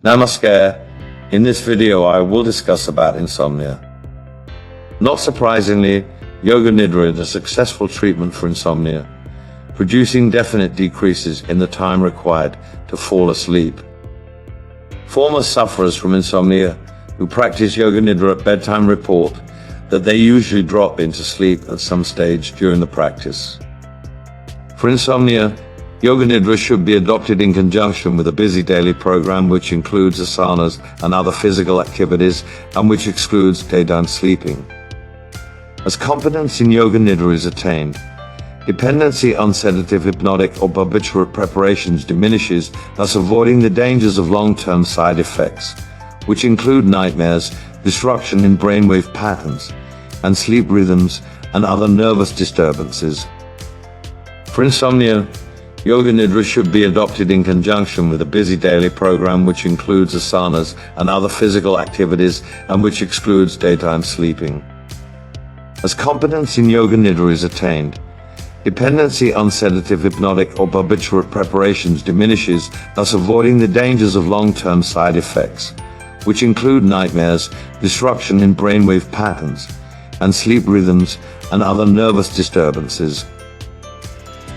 Namaskar. In this video I will discuss about insomnia. Not surprisingly, Yoga Nidra is a successful treatment for insomnia, producing definite decreases in the time required to fall asleep. Former sufferers from insomnia who practice Yoga Nidra at bedtime report that they usually drop into sleep at some stage during the practice. For insomnia, Yoga Nidra should be adopted in conjunction with a busy daily program which includes asanas and other physical activities and which excludes daytime sleeping. As competence in Yoga Nidra is attained, dependency on sedative, hypnotic or barbiturate preparations diminishes, thus avoiding the dangers of long-term side effects, which include nightmares, disruption in brainwave patterns, and sleep rhythms and other nervous disturbances. For insomnia, Yoga Nidra should be adopted in conjunction with a busy daily program which includes asanas and other physical activities and which excludes daytime sleeping. As competence in Yoga Nidra is attained, dependency on sedative, hypnotic or barbiturate preparations diminishes, thus avoiding the dangers of long-term side effects, which include nightmares, disruption in brainwave patterns, and sleep rhythms and other nervous disturbances.